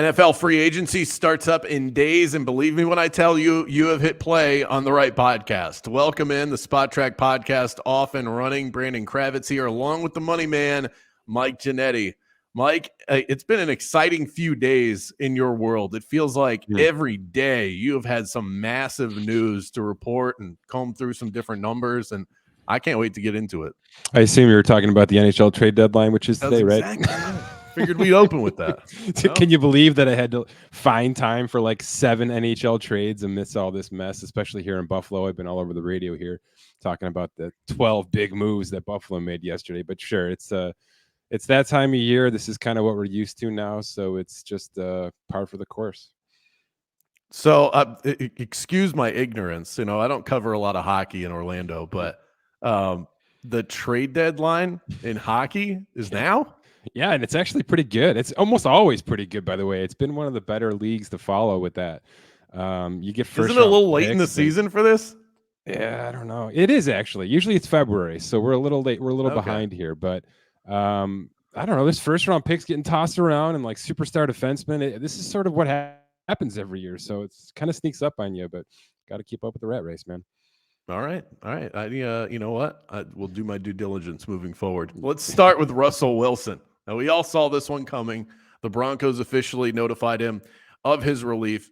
NFL free agency starts up in days, and believe me when I tell you, you have hit play on the right podcast. Welcome in the Spotrac podcast, off and running. Brandon Kravitz here, along with the money man, Mike Ginnitti. Mike, it's been an exciting few days in your world. It feels like every day you have had some massive news to report and comb through some different numbers, and I can't wait to get into it. I assume you were talking about the NHL trade deadline, which is today, exactly right? Figured we'd open with that. Can you believe that I had to find time for like 7 NHL trades amidst all this mess, especially here in Buffalo? I've been all over the radio here talking about the 12 big moves that Buffalo made yesterday. But sure, it's that time of year. This is kind of what we're used to now. So it's just par for the course. So excuse my ignorance. I don't cover a lot of hockey in Orlando, but the trade deadline in hockey is now? Yeah, and it's actually pretty good. It's almost always pretty good, by the way. It's been one of the better leagues to follow with that. You get first. Isn't it a little late in the season for this? Yeah, I don't know. It is actually. Usually it's February, so we're a little late. We're a little behind here, but I don't know. This first round picks getting tossed around and like superstar defensemen. This is sort of what happens every year, so it's kind of sneaks up on you. But got to keep up with the rat race, man. All right. You know what? We'll do my due diligence moving forward. Let's start with Russell Wilson. Now, we all saw this one coming. The Broncos officially notified him of his release.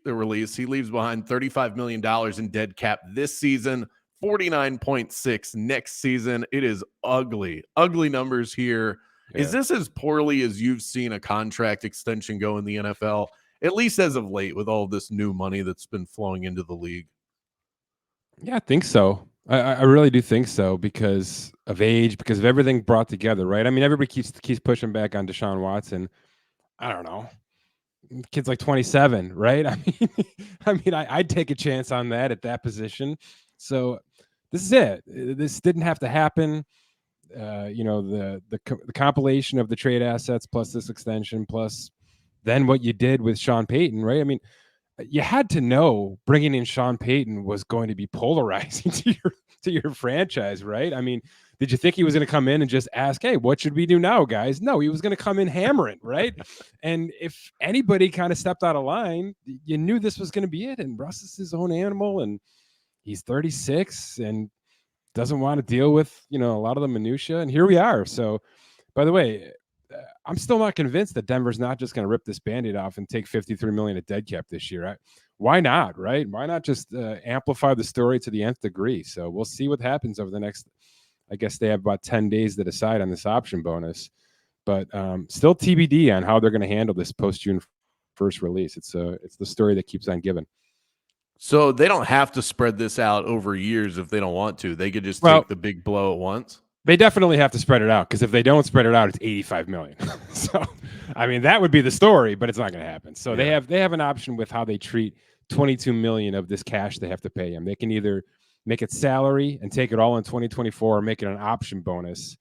He leaves behind $35 million in dead cap this season, 49.6 next season. It is ugly numbers here. Yeah. Is this as poorly as you've seen a contract extension go in the NFL, at least as of late, with all this new money that's been flowing into the league? Yeah, I think so. I really do think so because of age, because of everything brought together, right? I mean, everybody keeps pushing back on Deshaun Watson. I don't know. Kid's like 27, right? I'd take a chance on that at that position. So this is it. This didn't have to happen. The compilation of the trade assets plus this extension plus then what you did with Sean Payton, right? I mean, you had to know bringing in Sean Payton was going to be polarizing to your franchise, right? I mean, did you think he was going to come in and just ask, hey, what should we do now, guys? No, he was going to come in hammering, right? And if anybody kind of stepped out of line, you knew this was going to be it. And Russ is his own animal, and he's 36 and doesn't want to deal with, a lot of the minutia. And here we are. So, by the way, I'm still not convinced that Denver's not just going to rip this Band-Aid off and take $53 million at dead cap this year. Why not, right? Why not just amplify the story to the nth degree? So we'll see what happens over the next, I guess they have about 10 days to decide on this option bonus. But still TBD on how they're going to handle this post-June 1st release. It's the story that keeps on giving. So they don't have to spread this out over years if they don't want to. They could just take the big blow at once. They definitely have to spread it out because if they don't spread it out, it's $85 million. So, I mean, that would be the story, but it's not going to happen. So they have an option with how they treat $22 million of this cash they have to pay him. They can either make it salary and take it all in 2024, or make it an option bonus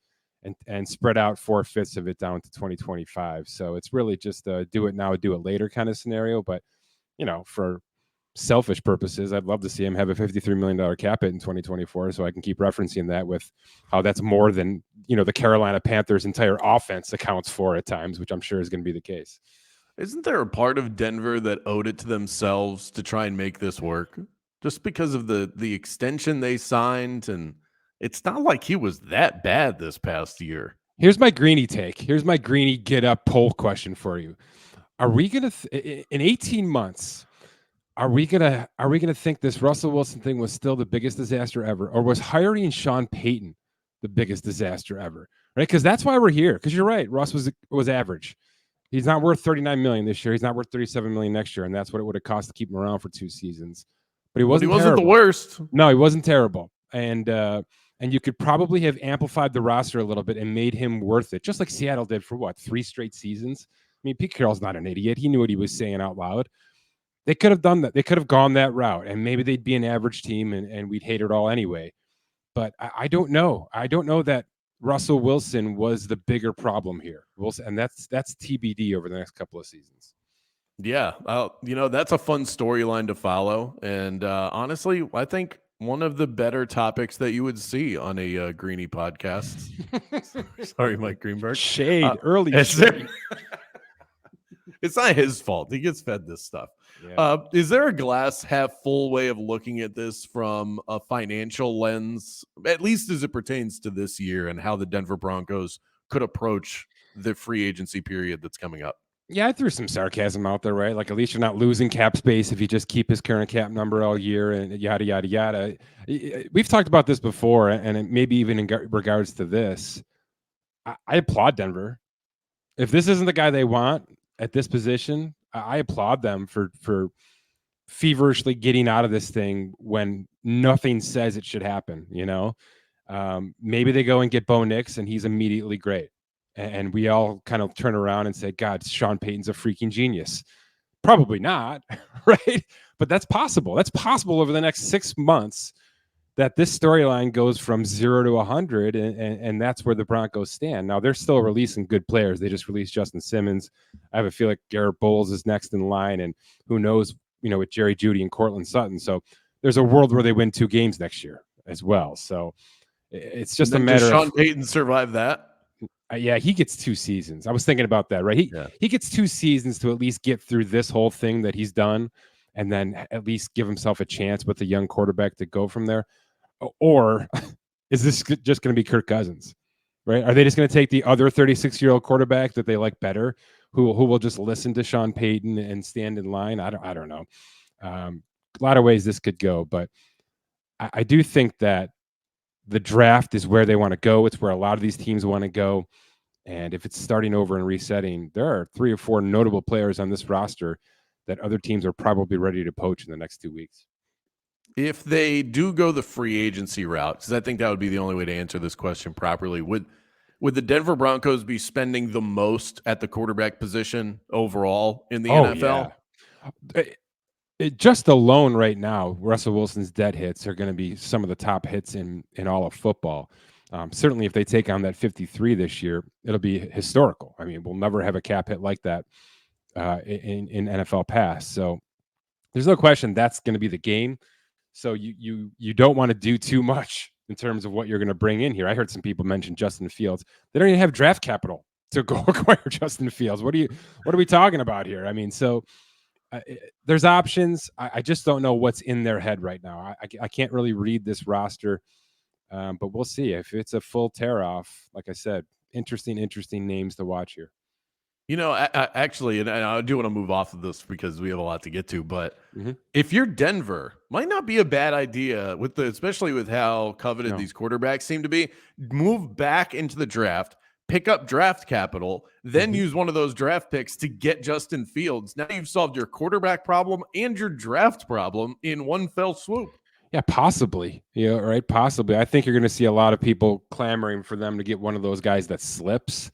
and spread out 4/5 of it down to 2025. So it's really just a do it now, do it later kind of scenario. But for selfish purposes, I'd love to see him have a $53 million cap hit in 2024 so I can keep referencing that with how that's more than the Carolina Panthers entire offense accounts for at times, which I'm sure is going to be the case. Isn't there a part of Denver that owed it to themselves to try and make this work just because of the extension they signed? And it's not like he was that bad this past year. Here's my Greeny take. Here's my Greeny get up poll question for you. Are we going to in 18 months, Are we gonna think this Russell Wilson thing was still the biggest disaster ever, or was hiring Sean Payton the biggest disaster ever? Right? Because that's why we're here. Because you're right, Russ was average. He's not worth $39 million this year. He's not worth $37 million next year, and that's what it would have cost to keep him around for 2 seasons. But he wasn't the worst. No, he wasn't terrible. And you could probably have amplified the roster a little bit and made him worth it, just like Seattle did for 3 straight seasons. I mean, Pete Carroll's not an idiot. He knew what he was saying out loud. They could have done that. They could have gone that route, and maybe they'd be an average team, and we'd hate it all anyway. But I don't know. I don't know that Russell Wilson was the bigger problem here. And that's TBD over the next couple of seasons. Yeah, that's a fun storyline to follow. And honestly, I think one of the better topics that you would see on a Greeny podcast. Sorry, Mike Greenberg. Shade, early shade. It's not his fault. He gets fed this stuff. Yeah. Is there a glass half full way of looking at this from a financial lens, at least as it pertains to this year and how the Denver Broncos could approach the free agency period that's coming up? Yeah, I threw some sarcasm out there, right? Like, at least you're not losing cap space if you just keep his current cap number all year and yada, yada, yada. We've talked about this before, and maybe even in regards to this. I applaud Denver. If this isn't the guy they want at this position, I applaud them for feverishly getting out of this thing when nothing says it should happen, maybe they go and get Bo Nix and he's immediately great. And we all kind of turn around and say, God, Sean Payton's a freaking genius. Probably not, right? But that's possible. That's possible over the next 6 months that this storyline goes from 0 to 100, and that's where the Broncos stand. Now, they're still releasing good players. They just released Justin Simmons. I have a feel like Garrett Bowles is next in line, and who knows, with Jerry Jeudy and Cortland Sutton. So there's a world where they win 2 games next year as well. So it's just a matter of Sean of Payton survive that. Yeah, he gets 2 seasons. I was thinking about that, right? He gets 2 seasons to at least get through this whole thing that he's done, and then at least give himself a chance with a young quarterback to go from there. Or is this just going to be Kirk Cousins, right? Are they just going to take the other 36-year-old quarterback that they like better, who will just listen to Sean Payton and stand in line? I don't know. A lot of ways this could go, but I do think that the draft is where they want to go. It's where a lot of these teams want to go. And if it's starting over and resetting, there are 3 or 4 notable players on this roster that other teams are probably ready to poach in the next 2 weeks. If they do go the free agency route, because I think that would be the only way to answer this question properly, would the Denver Broncos be spending the most at the quarterback position overall in the NFL? Yeah. Just alone right now, Russell Wilson's dead hits are going to be some of the top hits in all of football. Certainly, if they take on that 53 this year, it'll be historical. I mean, we'll never have a cap hit like that in NFL pass. So there's no question that's going to be the game. So you don't want to do too much in terms of what you're going to bring in here. I heard some people mention Justin Fields. They don't even have draft capital to go acquire Justin Fields. What are we talking about here? I mean, so there's options. I just don't know what's in their head right now. I can't really read this roster, but we'll see. If it's a full tear off, like I said, interesting names to watch here. Actually, and I do want to move off of this because we have a lot to get to, but if you're Denver, might not be a bad idea especially with how coveted these quarterbacks seem to be. Move back into the draft, pick up draft capital, then use one of those draft picks to get Justin Fields. Now you've solved your quarterback problem and your draft problem in one fell swoop. Yeah, possibly. Right? Possibly. I think you're going to see a lot of people clamoring for them to get one of those guys that slips.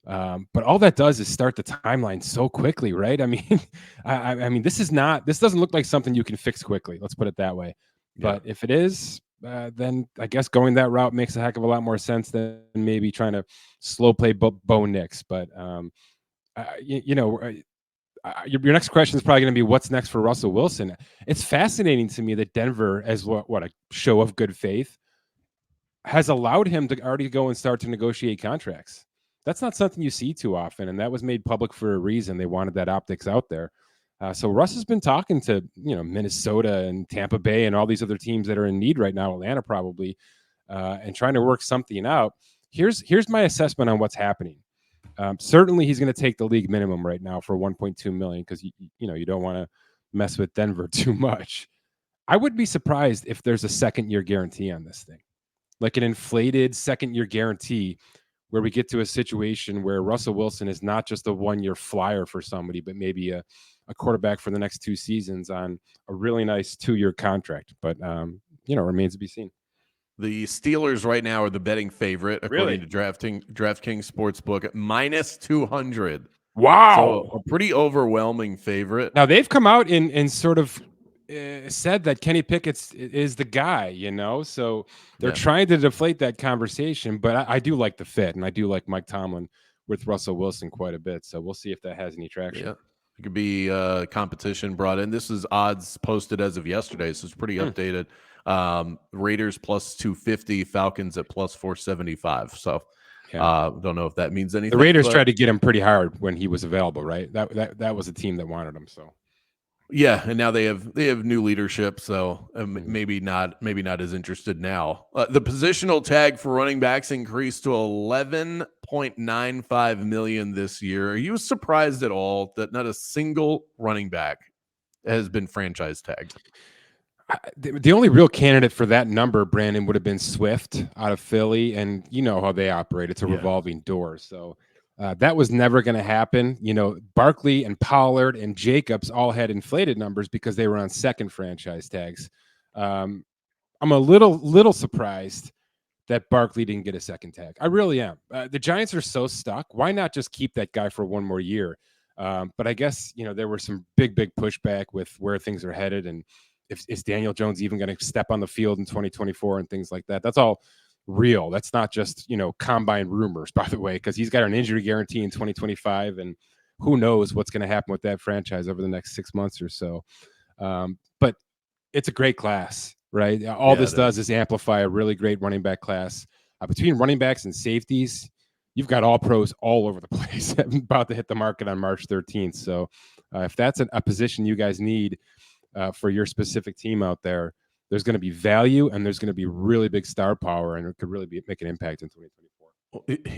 But all that does is start the timeline so quickly, right? I mean, I mean, this doesn't look like something you can fix quickly. Let's put it that way. But if it is, then I guess going that route makes a heck of a lot more sense than maybe trying to slow play Bo Nix. But your next question is probably going to be what's next for Russell Wilson. It's fascinating to me that Denver, as what a show of good faith, has allowed him to already go and start to negotiate contracts. That's not something you see too often, and that was made public for a reason. They wanted that optics out there. So Russ has been talking to Minnesota and Tampa Bay and all these other teams that are in need right now, Atlanta probably, and trying to work something out. Here's my assessment on what's happening. Certainly, he's going to take the league minimum right now for $1.2 million because you don't want to mess with Denver too much. I would be surprised if there's a 2nd-year guarantee on this thing, like an inflated 2nd-year guarantee, where we get to a situation where Russell Wilson is not just a 1-year flyer for somebody, but maybe a quarterback for the next 2 seasons on a really nice 2-year contract. But remains to be seen. The Steelers right now are the betting favorite, according to DraftKings Sportsbook, at -200. Wow. So a pretty overwhelming favorite. Now, they've come out and sort of said that Kenny Pickett is the guy, so they're trying to deflate that conversation. But I do like the fit, and I do like Mike Tomlin with Russell Wilson quite a bit. So we'll see if that has any traction. Yeah. It could be competition brought in. This is odds posted as of yesterday, so it's pretty updated. Raiders +250, Falcons at +475. So Yeah. Don't know if that means anything. The Raiders but tried to get him pretty hard when he was available, right? That was a team that wanted him. So yeah, and now they have new leadership, so Mhm. maybe not as interested now. The positional tag for running backs increased to 11.95 million this year. Are you surprised at all that not a single running back has been franchise tagged? The only real candidate for that number, Brandon, would have been Swift out of Philly, and you know how they operate. It's a Yeah. revolving door. So that was never going to happen. You know, Barkley and Pollard and Jacobs all had inflated numbers because they were on second franchise tags. I'm a little surprised that Barkley didn't get a second tag. I really am. The Giants are so stuck. Why not just keep that guy for one more year? But I guess, you know, there were some big pushback with where things are headed. And if is Daniel Jones even going to step on the field in 2024 and things like that? That's all real. That's not just, you know, combine rumors, by the way, because he's got an injury guarantee in 2025. And who knows what's going to happen with that franchise over the next 6 months or so. But it's a great class, right? All Yeah, this it does is. is amplify a really great running back class. Between running backs and safeties, you've got all pros all over the place about to hit the market on March 13th. So if that's a position you guys need for your specific team out there, there's going to be value and there's going to be really big star power, and it could really make an impact in 2024.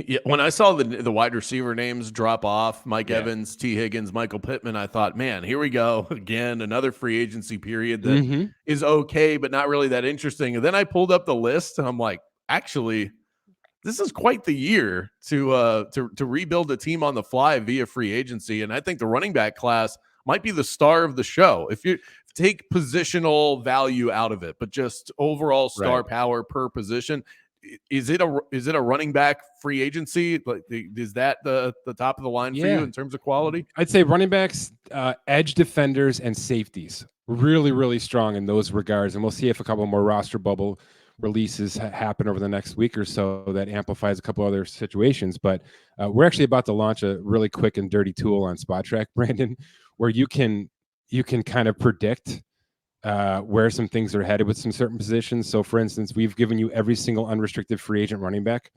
Yeah, when I saw the wide receiver names drop off, Mike Yeah. Evans, T. Higgins, Michael Pittman, I thought, man, here we go again, another free agency period that Mm-hmm. is okay, but not really that interesting. And then I pulled up the list, and I'm like, actually, this is quite the year to rebuild a team on the fly via free agency. And I think the running back class might be the star of the show. If you take positional value out of it, but just overall star Right. power per position, is it a running back free agency? Like, is that the top of the line for you Yeah. in terms of quality? I'd say running backs, edge defenders, and safeties really strong in those regards. And we'll see if a couple more roster bubble releases happen over the next week or so that amplifies a couple other situations. But we're actually about to launch a really quick and dirty tool on Spotrac, Brandon, where you can kind of predict where some things are headed with some certain positions. So, for instance, we've given you every single unrestricted free agent running back.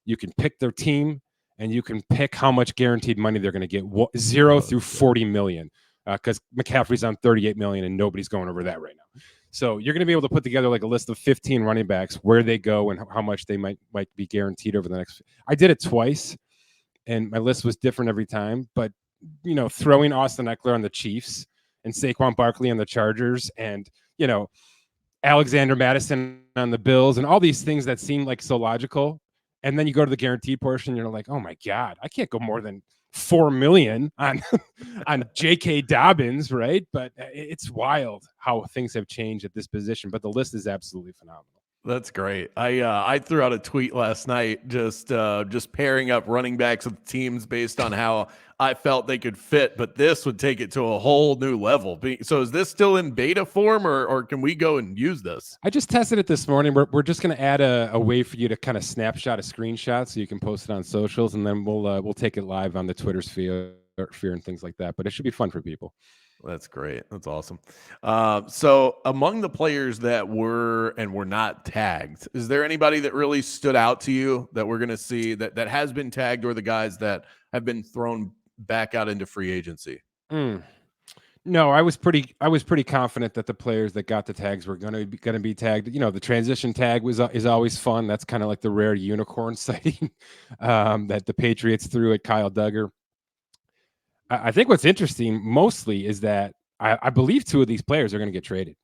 You can pick their team and you can pick how much guaranteed money they're going to get, 0 through 40 million, because McCaffrey's on 38 million and nobody's going over that right now. So you're going to be able to put together like a list of 15 running backs, where they go and how much they might be guaranteed over the next. I did it twice and my list was different every time, but you know, throwing Austin Eckler on the Chiefs and Saquon Barkley on the Chargers, and you know, Alexander Madison on the Bills, and all these things that seem like so logical. And then you go to the guaranteed portion, you're like, oh my God, I can't go more than 4 million on on J.K. Dobbins, right? But it's wild how things have changed at this position. But the list is absolutely phenomenal. That's great. I threw out a tweet last night just pairing up running backs with teams based on how I felt they could fit, but this would take it to a whole new level. So is this still in beta form, or can we go and use this? I just tested it this morning. We're just going to add a way for you to kind of snapshot a screenshot so you can post it on socials, and then we'll take it live on the Twitter sphere and things like that. But it should be fun for people. That's great. That's awesome. So among the players that were and were not tagged, is there anybody that really stood out to you that we're going to see that has been tagged, or the guys that have been thrown back out into free agency? No, I was pretty confident that the players that got the tags were going to be tagged. You know, the transition tag is always fun. That's kind of like the rare unicorn sighting that the Patriots threw at Kyle Duggar. I think what's interesting mostly is that I believe 2 of these players are going to get traded.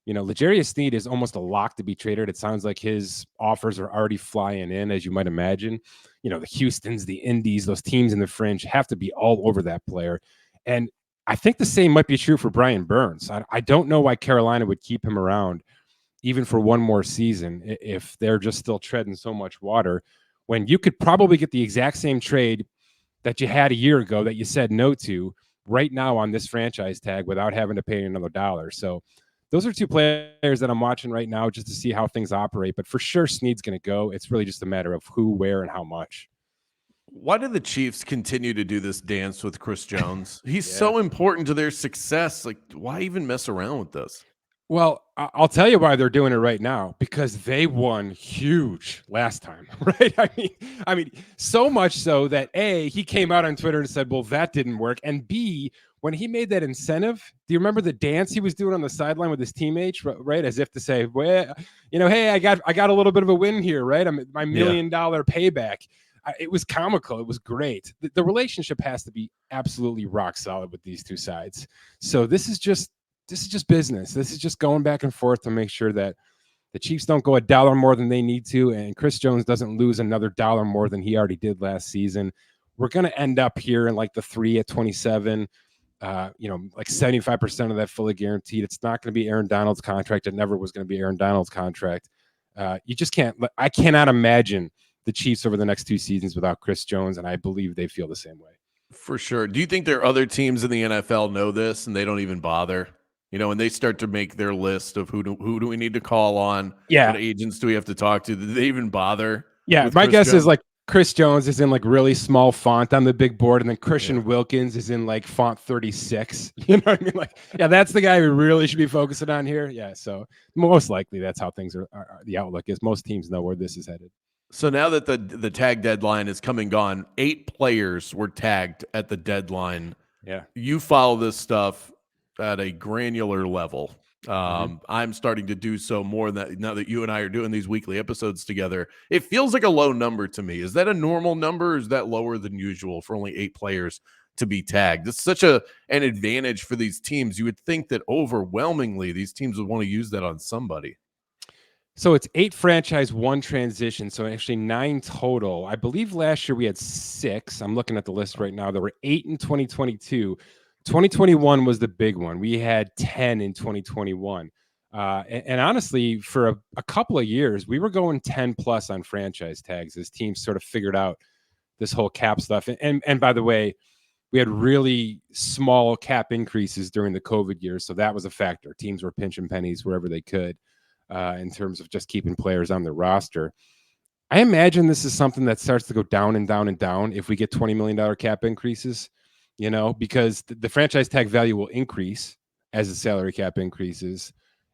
You know, L'Jarius Sneed is almost a lock to be traded. It sounds like his offers are already flying in, as you might imagine. You know, the Houstons, the Indies, those teams in the fringe have to be all over that player. And I think the same might be true for Brian Burns. I don't know why Carolina would keep him around even for one more season if they're just still treading so much water, when you could probably get the exact same trade that you had a year ago that you said no to right now on this franchise tag without having to pay another dollar. So those are 2 players that I'm watching right now just to see how things operate. But for sure, Snead's going to go. It's really just a matter of who, where, and how much. Why do the Chiefs continue to do this dance with Chris Jones? He's Yeah. so important to their success. Like, why even mess around with this? Well, I'll tell you why they're doing it right now, because they won huge last time, right? I mean, so much so that A, he came out on Twitter and said, "Well, that didn't work," and B, when he made that incentive, do you remember the dance he was doing on the sideline with his teammates, right? As if to say, "Well, hey, I got a little bit of a win here, right? I'm my $1 million payback." It was comical. It was great. The relationship has to be absolutely rock solid with these two sides. So this is just business. This is just going back and forth to make sure that the Chiefs don't go $1 more than they need to, and Chris Jones doesn't lose another $1 more than he already did last season. We're going to end up here in like the 3 at 27. Like 75% of that fully guaranteed. It's not going to be Aaron Donald's contract. It never was going to be Aaron Donald's contract. You just can't. I cannot imagine the Chiefs over the next 2 seasons without Chris Jones, and I believe they feel the same way. For sure. Do you think there are other teams in the NFL know this and they don't even bother? When they start to make their list of who do we need to call on? Yeah. What agents do we have to talk to? Do they even bother? Yeah, my guess is like Chris Jones is in like really small font on the big board, and then Christian Wilkins is in like font 36. You know what I mean? Like, yeah, that's the guy we really should be focusing on here. Yeah, so most likely that's how things are the outlook is. Most teams know where this is headed. So now that the tag deadline is come and gone, 8 players were tagged at the deadline. Yeah. You follow this stuff at a granular level. I'm starting to do so more that now that you and I are doing these weekly episodes together. It feels like a low number to me. Is that a normal number? Or is that lower than usual for only 8 players to be tagged? It's such an advantage for these teams. You would think that overwhelmingly these teams would want to use that on somebody. So it's 8 franchise, 1 transition. So actually 9 total. I believe last year we had 6. I'm looking at the list right now. There were 8 in 2022. 2021 was the big one. We had 10 in 2021. And honestly, for a couple of years, we were going 10 plus on franchise tags as teams sort of figured out this whole cap stuff. And by the way, we had really small cap increases during the COVID years. So that was a factor. Teams were pinching pennies wherever they could in terms of just keeping players on the roster. I imagine this is something that starts to go down and down and down if we get $20 million cap increases, because the franchise tag value will increase as the salary cap increases.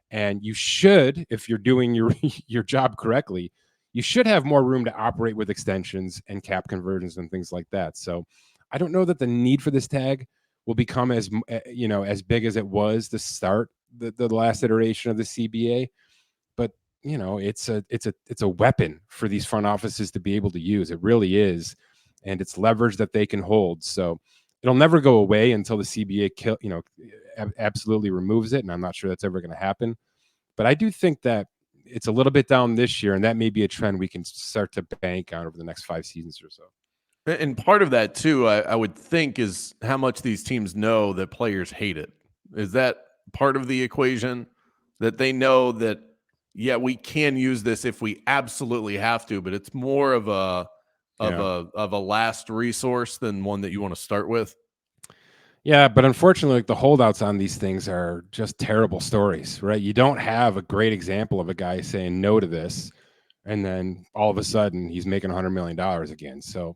And you should, if you're doing your job correctly, you should have more room to operate with extensions and cap conversions and things like that. So I don't know that the need for this tag will become as big as it was to start the last iteration of the CBA. But it's a weapon for these front offices to be able to use. It really is, and it's leverage that they can hold. So it'll never go away until the CBA absolutely removes it, and I'm not sure that's ever going to happen. But I do think that it's a little bit down this year, and that may be a trend we can start to bank on over the next 5 seasons or so. And part of that too, I would think, is how much these teams know that players hate it. Is that part of the equation, that they know that, yeah, we can use this if we absolutely have to, but it's more of a last resource than one that you want to start with? Yeah, but unfortunately, the holdouts on these things are just terrible stories, right? You don't have a great example of a guy saying no to this, and then all of a sudden he's making $100 million again. So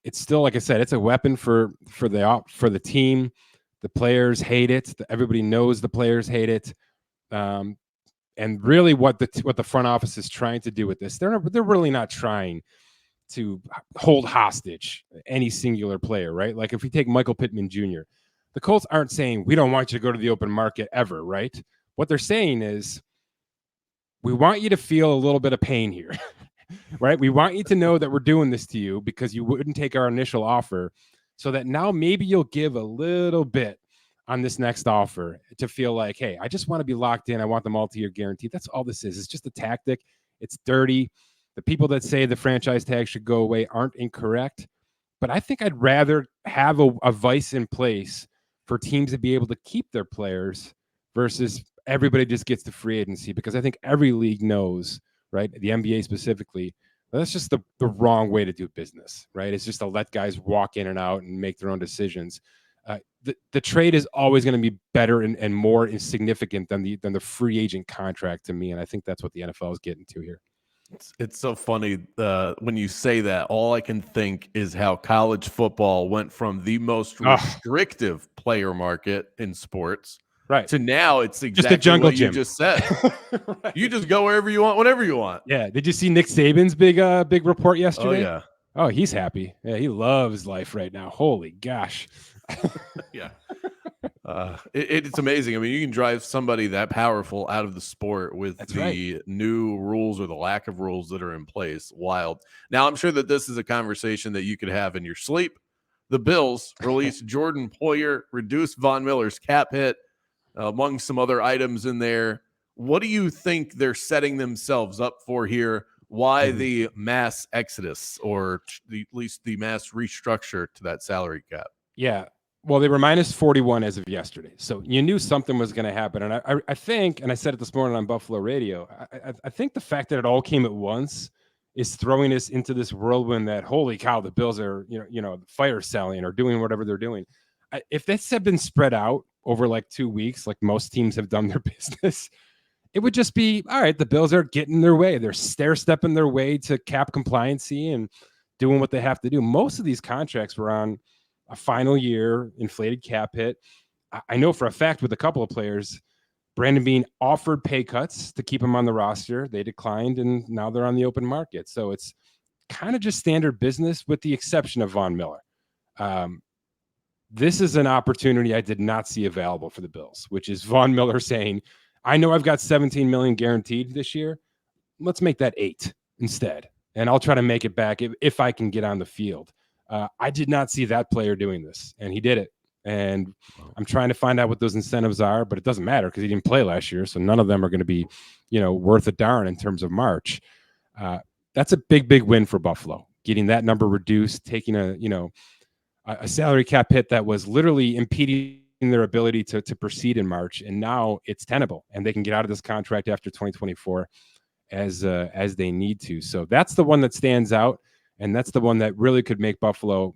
it's still, like I said, it's a weapon for the team. The players hate it. Everybody knows the players hate it. And really, what the front office is trying to do with this, they're really not trying to hold hostage any singular player, right? Like if we take Michael Pittman Jr., the Colts aren't saying we don't want you to go to the open market ever, right? What they're saying is we want you to feel a little bit of pain here, right? We want you to know that we're doing this to you because you wouldn't take our initial offer, so that now maybe you'll give a little bit on this next offer to feel like, hey, I just want to be locked in. I want the multi-year guarantee. That's all this is. It's just a tactic. It's dirty. The people that say the franchise tag should go away aren't incorrect, but I think I'd rather have a vice in place for teams to be able to keep their players versus everybody just gets to free agency, because I think every league knows, right, the NBA specifically, that's just the wrong way to do business, right? It's just to let guys walk in and out and make their own decisions. The trade is always going to be better and more significant than the free agent contract to me, and I think that's what the NFL is getting to here. It's so funny when you say that. All I can think is how college football went from the most restrictive player market in sports Right. To now, it's Just a exactly jungle what you gym. just said. Right. You just go wherever you want, whenever you want. Yeah. Did you see Nick Saban's big report Oh yesterday? yeah, Oh, he's happy. Yeah, he loves life right now. Holy gosh. yeah. It's amazing. I mean, you can drive somebody that powerful out of the sport with That's the new rules or the lack of rules that are in place. Wild. Now, I'm sure that this is a conversation that you could have in your sleep. The Bills released Jordan Poyer, reduced Von Miller's cap hit, among some other items in there. What do you think they're setting themselves up for here? Why the mass exodus, or at least the mass restructure to that salary cap? Yeah. Well, they were minus 41 as of yesterday. So you knew something was going to happen. And I think, and I said it this morning on Buffalo Radio, I think the fact that it all came at once is throwing us into this whirlwind that, holy cow, the Bills are, fire selling or doing whatever they're doing. If this had been spread out over like 2 weeks, like most teams have done their business, it would just be, all right, the Bills are getting their way. They're stair-stepping their way to cap compliancy and doing what they have to do. Most of these contracts were on a final year inflated cap hit. I know for a fact with a couple of players, Brandon Beane offered pay cuts to keep him on the roster. They declined, and now they're on the open market. So it's kind of just standard business with the exception of Von Miller. This is an opportunity I did not see available for the Bills, which is Von Miller saying, I know I've got $17 million guaranteed this year. Let's make that 8 instead. And I'll try to make it back if I can get on the field. I did not see that player doing this, and he did it. And I'm trying to find out what those incentives are, but it doesn't matter because he didn't play last year. So none of them are going to be, worth a darn in terms of March. That's a big win for Buffalo, getting that number reduced, taking a salary cap hit that was literally impeding their ability to proceed in March. And now it's tenable and they can get out of this contract after 2024 as they need to. So that's the one that stands out. And that's the one that really could make Buffalo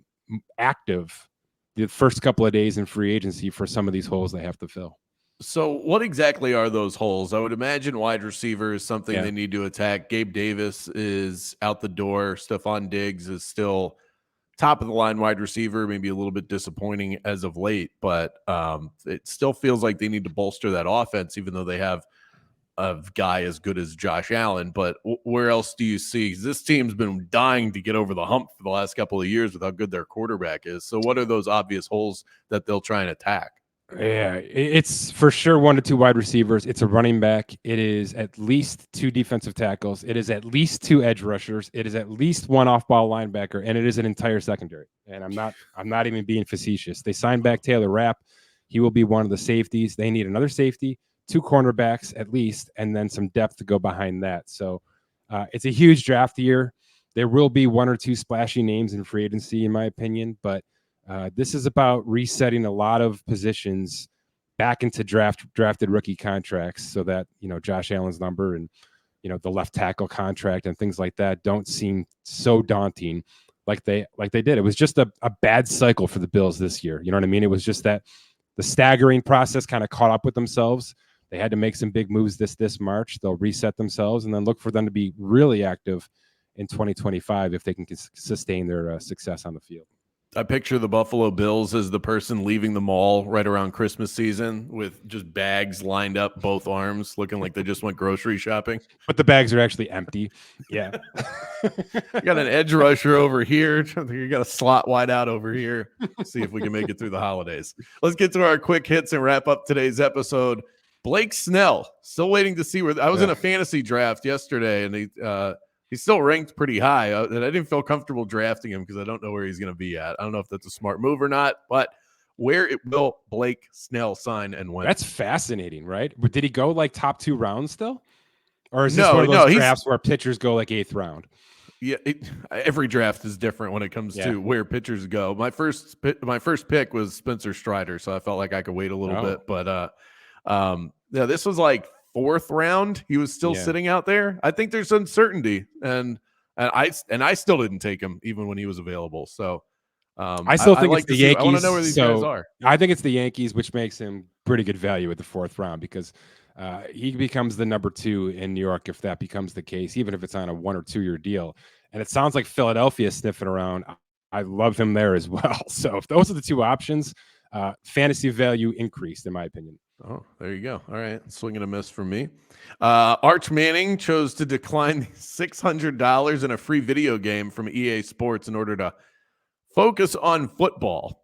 active the first couple of days in free agency for some of these holes they have to fill. So what exactly are those holes? I would imagine wide receiver is something they need to attack. Gabe Davis is out the door. Stephon Diggs is still top of the line wide receiver, maybe a little bit disappointing as of late, but it still feels like they need to bolster that offense, even though they have a guy as good as Josh Allen. But where else do you see? This team's been dying to get over the hump for the last couple of years with how good their quarterback is. So what are those obvious holes that they'll try and attack? Yeah, it's for sure 1 to 2 wide receivers. It's a running back. It is at least 2 defensive tackles. It is at least 2 edge rushers. It is at least 1 off-ball linebacker, and it is an entire secondary. And I'm not even being facetious. They signed back Taylor Rapp. He will be one of the safeties. They need another safety, 2 cornerbacks at least, and then some depth to go behind that. So it's a huge draft year. There will be 1 or 2 splashy names in free agency, in my opinion, but this is about resetting a lot of positions back into drafted rookie contracts so that, Josh Allen's number and, the left tackle contract and things like that don't seem so daunting like they did. It was just a bad cycle for the Bills this year. You know what I mean? It was just that the staggering process kind of caught up with themselves. They had to make some big moves this March. They'll reset themselves and then look for them to be really active in 2025 if they can sustain their success on the field. I picture the Buffalo Bills as the person leaving the mall right around Christmas season with just bags lined up both arms, looking like they just went grocery shopping. But the bags are actually empty. Yeah. You got an edge rusher over here. You got a slot wide out over here. See if we can make it through the holidays. Let's get to our quick hits and wrap up today's episode. Blake Snell, still waiting to see where I was in a fantasy draft yesterday, and he's still ranked pretty high, and I didn't feel comfortable drafting him because I don't know where he's going to be at. I don't know if that's a smart move or not, but where it will Blake Snell sign and when? That's fascinating, right? But did he go like top 2 rounds still? Or is this one of those drafts where pitchers go like 8th round? Yeah, every draft is different when it comes to where pitchers go. My first pick was Spencer Strider, so I felt like I could wait a little bit. But this was like 4th round. He was still sitting out there. I think there's uncertainty, and I still didn't take him even when he was available. So I still think it's the Yankees. I want to know where these guys are. I think it's the Yankees, which makes him pretty good value at the 4th round because he becomes the number 2 in New York if that becomes the case, even if it's on a 1 or 2 year deal. And it sounds like Philadelphia is sniffing around. I love him there as well. So if those are the 2 options, fantasy value increased, in my opinion. Oh, there you go. All right. Swing and a miss from me. Arch Manning chose to decline $600 in a free video game from EA Sports in order to focus on football.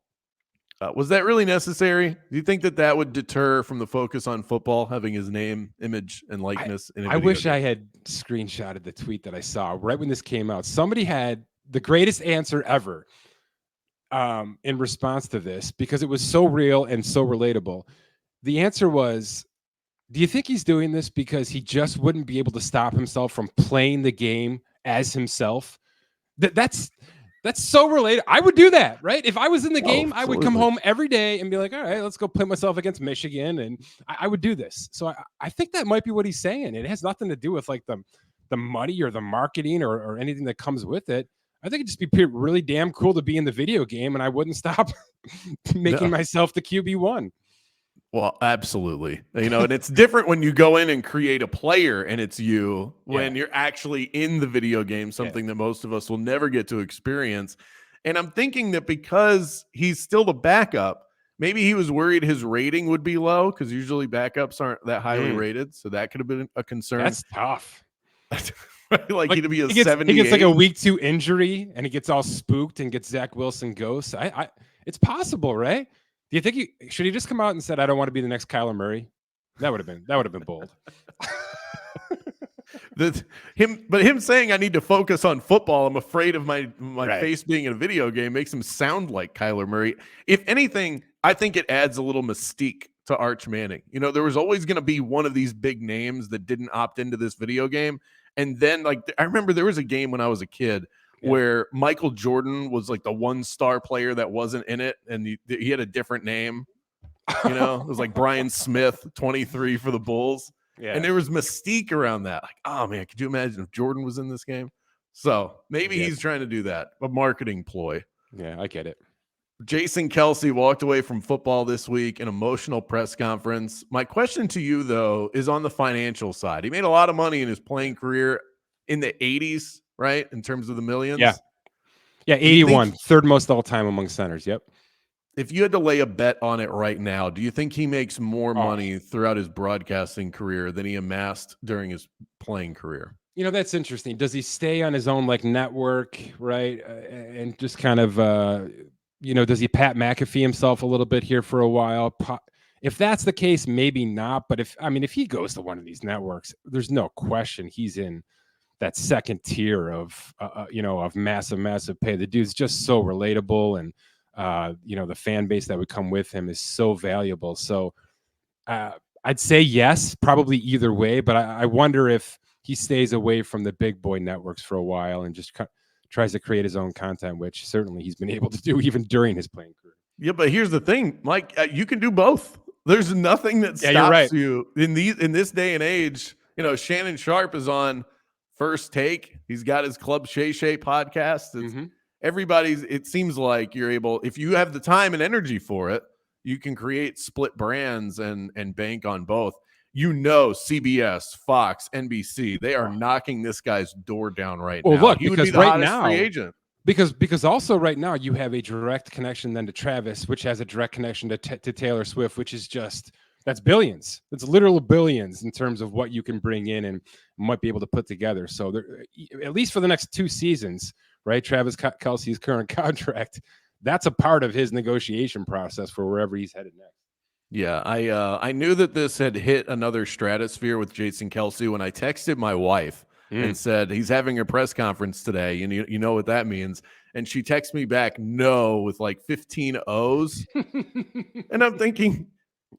Was that really necessary? Do you think that would deter from the focus on football, having his name, image, and likeness in a I video wish game? I had screenshotted the tweet that I saw right when this came out. Somebody had the greatest answer ever in response to this because it was so real and so relatable. The answer was, do you think he's doing this because he just wouldn't be able to stop himself from playing the game as himself? That's so related. I would do that, right? If I was in the game, I would come home every day and be like, all right, let's go play myself against Michigan. And I would do this. So I think that might be what he's saying. It has nothing to do with like the money or the marketing or anything that comes with it. I think it'd just be really damn cool to be in the video game, and I wouldn't stop making myself the QB1. Well, absolutely. And it's different when you go in and create a player and it's you when you're actually in the video game, something that most of us will never get to experience. And I'm thinking that because he's still the backup, maybe he was worried his rating would be low because usually backups aren't that highly rated. So that could have been a concern. That's tough. like he'd be a he gets 78. He gets like a week 2 injury and he gets all spooked and gets Zach Wilson ghosts. It's possible, right? Do you think should he just come out and said, I don't want to be the next Kyler Murray? That would have been bold. Him saying I need to focus on football, I'm afraid of my face being in a video game, makes him sound like Kyler Murray. If anything, I think it adds a little mystique to Arch Manning. There was always going to be one of these big names that didn't opt into this video game. And then I remember there was a game when I was a kid where Michael Jordan was like the 1-star player that wasn't in it, and he had a different name. It was like Brian Smith, 23 for the Bulls. Yeah. And there was mystique around that. Like, oh man, could you imagine if Jordan was in this game? So maybe he's trying to do that, a marketing ploy. Yeah, I get it. Jason Kelce walked away from football this week, an emotional press conference. My question to you, though, is on the financial side. He made a lot of money in his playing career in the 80s, right? In terms of the millions. Yeah, 81, third most all time among centers. Yep. If you had to lay a bet on it right now, do you think he makes more money throughout his broadcasting career than he amassed during his playing career? That's interesting. Does he stay on his own network, right? And just kind of, does he Pat McAfee himself a little bit here for a while? If that's the case, maybe not. But if he goes to one of these networks, there's no question he's in that second tier of massive pay. The dude's just so relatable, and the fan base that would come with him is so valuable. So I'd say yes, probably either way. But I wonder if he stays away from the big boy networks for a while and just tries to create his own content, which certainly he's been able to do even during his playing career. Yeah, but here's the thing, Mike, you can do both. There's nothing that stops you in this day and age. Shannon Sharp is on First Take. He's got his Club Shay Shay podcast. It seems like you're able, if you have the time and energy for it, you can create split brands and bank on both. CBS, Fox, NBC, they are knocking this guy's door down right now. Well, look, he would because be the right hottest now, free agent. Because also right now you have a direct connection then to Travis, which has a direct connection to Taylor Swift, which is that's billions. That's literal billions in terms of what you can bring in and might be able to put together. So at least for the next 2 seasons, right? Travis Kelce's current contract, that's a part of his negotiation process for wherever he's headed next. Yeah, I knew that this had hit another stratosphere with Jason Kelce when I texted my wife and said he's having a press conference today, and you know what that means. And she texted me back, no, with like 15 O's. And I'm thinking,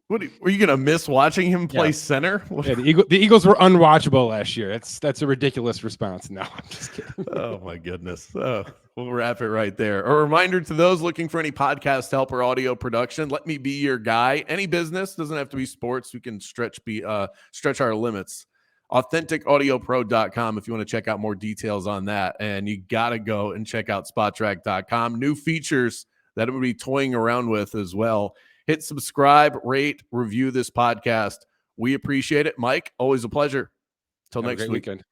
were you going to miss watching him play center? Yeah, the Eagles were unwatchable last year. That's a ridiculous response. No, I'm just kidding. Oh, my goodness. Oh, we'll wrap it right there. A reminder to those looking for any podcast help or audio production, let me be your guy. Any business, doesn't have to be sports. We can stretch our limits. AuthenticAudioPro.com if you want to check out more details on that. And you got to go and check out Spotrac.com. New features that we'll be toying around with as well. Hit subscribe, rate, review this podcast. We appreciate it. Mike, always a pleasure. Till next week. Weekend.